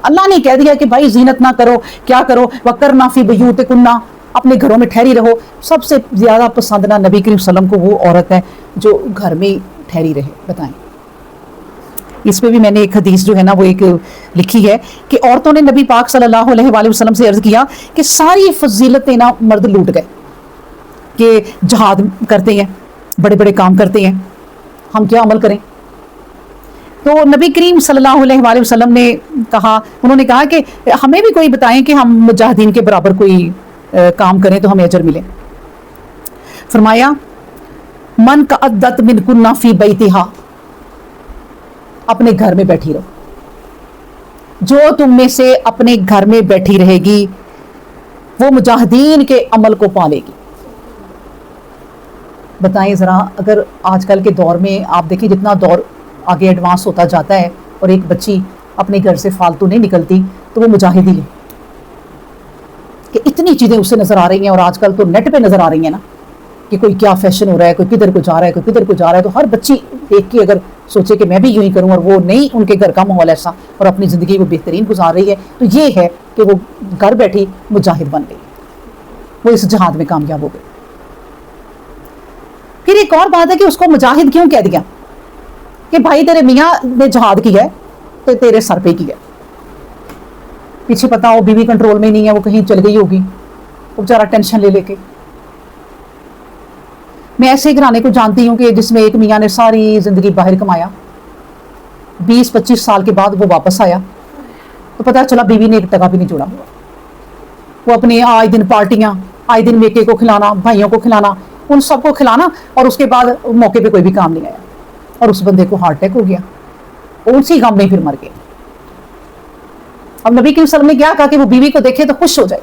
اللہ نے کہہ دیا کہ بھائی زینت نہ کرو، کیا کرو، وَقَرْنَا فِي بُيُوتِكُنَّ، اپنے گھروں میں ٹھہری رہو. سب سے زیادہ پسندنا نبی کریم صلی اللہ علیہ وسلم کو وہ عورت ہے جو گھر میں ٹھہری رہے. بتائیں، اس پہ بھی میں نے ایک حدیث جو ہے نا وہ ایک لکھی ہے کہ عورتوں نے نبی پاک صلی اللہ علیہ وآلہ وسلم سے عرض کیا کہ ساری فضیلتیں نا مرد لوٹ گئے، کہ جہاد کرتے ہیں، بڑے بڑے کام کرتے ہیں، ہم کیا عمل کریں؟ تو نبی کریم صلی اللہ علیہ وآلہ وسلم نے کہا، انہوں نے کہا کہ ہمیں بھی کوئی بتائیں کہ ہم مجاہدین کے برابر کوئی کام کریں تو ہمیں اجر ملے. فرمایا من قعدت منکن فی بیتہا، اپنے گھر میں بیٹھی رہو. جو تم میں سے اپنے گھر میں بیٹھی رہے گی وہ مجاہدین کے عمل کو پالے گی. بتائیں ذرا، اگر آج کل کے دور میں آپ دیکھیں جتنا دور آگے ایڈوانس ہوتا جاتا ہے اور ایک بچی اپنے گھر سے فالتو نہیں نکلتی تو وہ مجاہدی ہے کہ اتنی چیزیں اسے نظر آ رہی ہیں. اور آج کل تو نیٹ پہ نظر آ رہی ہیں نا کہ کوئی کیا فیشن ہو رہا ہے، کوئی کدھر کو جا رہا ہے، کوئی کدھر کو جا رہا ہے. تو ہر بچی دیکھ کے اگر سوچے کہ میں بھی یوں ہی کروں، اور وہ نہیں ان کے گھر کا ماحول ایسا اور اپنی زندگی وہ بہترین گزار رہی ہے، تو یہ ہے کہ وہ گھر بیٹھی مجاہد بن گئی، وہ اس جہاد میں کامیاب ہو گئی. پھر ایک اور بات ہے کہ اس کو مجاہد کیوں کہہ دیا کہ بھائی تیرے میاں نے جہاد کیا ہے تو تیرے سر پہ کیا ہے. پیچھے پتا ہو بیوی کنٹرول میں نہیں ہے، وہ کہیں چل گئی ہوگی، وہ بیچارہ ٹینشن لے کے. میں ایسے گھرانے کو جانتی ہوں کہ جس میں ایک میاں نے ساری زندگی باہر کمایا، 20-25 سال کے بعد وہ واپس آیا تو پتہ چلا بیوی نے ایک ٹکا بھی نہیں جوڑا. وہ اپنے آئے دن پارٹیاں، آئے دن میکے کو کھلانا، بھائیوں کو کھلانا، ان سب کو کھلانا، اور اس کے بعد موقع پہ کوئی بھی کام نہیں آیا اور اس بندے کو ہارٹ اٹیک ہو گیا اور اسی غم میں پھر مر گیا. اب نبی کریم صلی اللہ علیہ وسلم نے کیا کہا کہ وہ بیوی کو دیکھے تو خوش ہو جائے.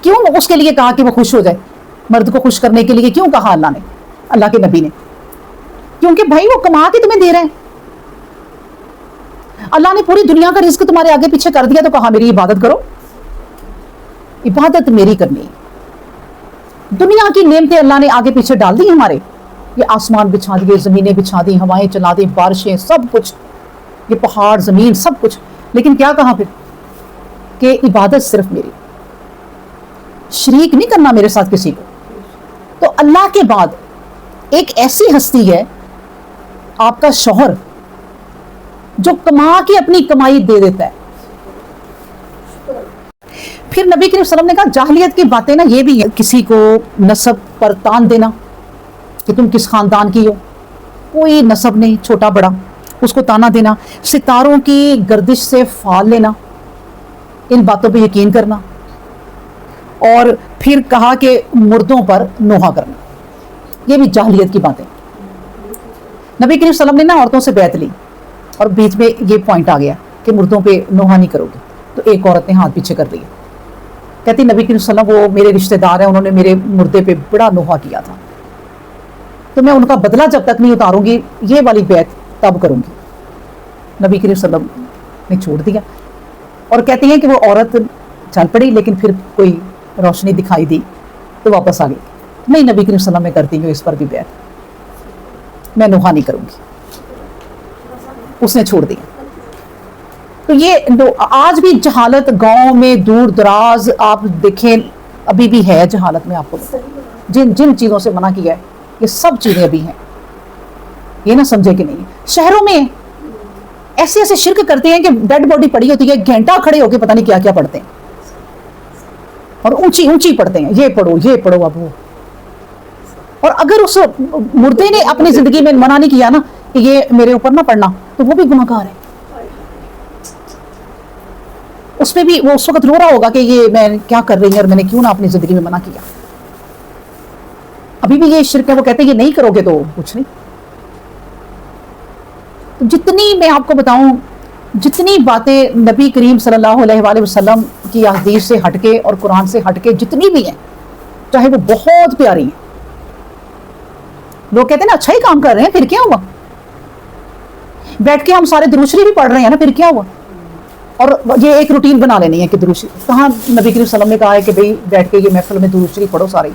کیوں اس کے لیے کہا کہ وہ خوش ہو جائے؟ مرد کو خوش کرنے کے لیے کیوں کہا اللہ نے، اللہ کے نبی نے؟ کیونکہ بھائی وہ کما کے تمہیں دے رہے ہیں. اللہ نے پوری دنیا کا رزق تمہارے آگے پیچھے کر دیا تو کہا میری عبادت کرو. عبادت میری کرنی ہے. دنیا کی نعمتیں اللہ نے آگے پیچھے ڈال دی ہمارے، یہ آسمان بچھا دیے، زمینیں بچھا دی، ہوائیں چلا دی، بارشیں، سب کچھ، یہ پہاڑ، زمین، سب کچھ. لیکن کیا کہا پھر کہ عبادت صرف میری، شریک نہیں کرنا میرے ساتھ کسی کو. تو اللہ کے بعد ایک ایسی ہستی ہے آپ کا شوہر جو کما کے اپنی کمائی دے دیتا ہے. پھر نبی کریم صلی اللہ علیہ وسلم نے کہا جاہلیت کی باتیں نا یہ بھی ہے، کسی کو نسب پر تان دینا کہ تم کس خاندان کی ہو، کوئی نسب نہیں، چھوٹا بڑا، اس کو تانا دینا، ستاروں کی گردش سے فال لینا، ان باتوں پہ یقین کرنا. اور پھر کہا کہ مردوں پر نوحہ کرنا، یہ بھی جاہلیت کی باتیں. نبی کریم صلی اللہ علیہ وسلم نے نا عورتوں سے بیعت لی اور بیچ میں یہ پوائنٹ آ گیا کہ مردوں پہ نوحہ نہیں کرو گے. تو ایک عورت نے ہاتھ پیچھے کر لیا، کہتی نبی کریم صلی اللہ علیہ وسلم وہ میرے رشتہ دار ہیں، انہوں نے میرے مردے پہ بڑا نوحہ کیا تھا، تو میں ان کا بدلہ جب تک نہیں اتاروں گی یہ والی بیعت تب کروں گی. نبی کریم صلی اللہ علیہ وسلم نے چھوڑ دیا. اور کہتی ہیں کہ وہ عورت چل پڑی لیکن پھر کوئی روشنی دکھائی دی تو واپس آ گئی. نہیں، نبی کریم صلی اللہ علیہ وسلم میں کرتی ہوں اس پر بھی بیعت، میں نوحہ نہیں کروں گی. اس نے چھوڑ دیا. تو یہ آج بھی جہالت گاؤں میں دور دراز آپ دیکھیں ابھی بھی ہے جہالت میں. آپ کو جن جن چیزوں سے منع کیا ہے یہ سب چیزیں ابھی ہیں، یہ نہ سمجھے کہ نہیں. شہروں میں ایسے ایسے شرک کرتے ہیں کہ ڈیڈ باڈی پڑی ہوتی ہے، گھنٹہ کھڑے ہو کے پتہ نہیں کیا کیا پڑھتے ہیں اور اونچی اونچی پڑھتے ہیں، یہ پڑھو اب وہ. اور اگر اس مردے نے اپنی زندگی میں منع نہیں کیا نا کہ یہ میرے اوپر نہ پڑھنا تو وہ بھی گناہ گار ہے. اس پہ بھی وہ اس وقت رو رہا ہوگا کہ یہ میں کیا کر رہی ہیں اور میں نے کیوں نہ اپنی زندگی میں منع کیا. ابھی بھی یہ شرک ہے. وہ کہتے ہیں یہ نہیں کرو گے تو کچھ نہیں. جتنی میں آپ کو بتاؤں، جتنی باتیں نبی کریم صلی اللہ علیہ وآلہ وسلم کی حدیث سے ہٹ کے اور قرآن سے ہٹ کے جتنی بھی ہیں، چاہے وہ بہت پیاری ہیں. لوگ کہتے ہیں نا اچھا ہی کام کر رہے ہیں، پھر کیا ہوا؟ بیٹھ کے ہم سارے درود شریف بھی پڑھ رہے ہیں نا، پھر کیا ہوا؟ اور یہ ایک روٹین بنا لینی ہے کہ درود شریف. کہاں نبی کریم صلی اللہ علیہ وسلم نے کہا ہے کہ بھئی بیٹھ کے یہ محفل میں درود شریف پڑھو سارے؟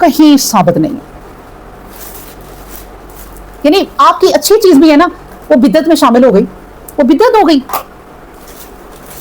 کہیں ثابت نہیں ہے. یعنی آپ کی اچھی چیز بھی ہے نا وہ بدعت میں شامل ہو گئی، وہ بدعت ہو گئی.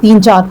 3-4,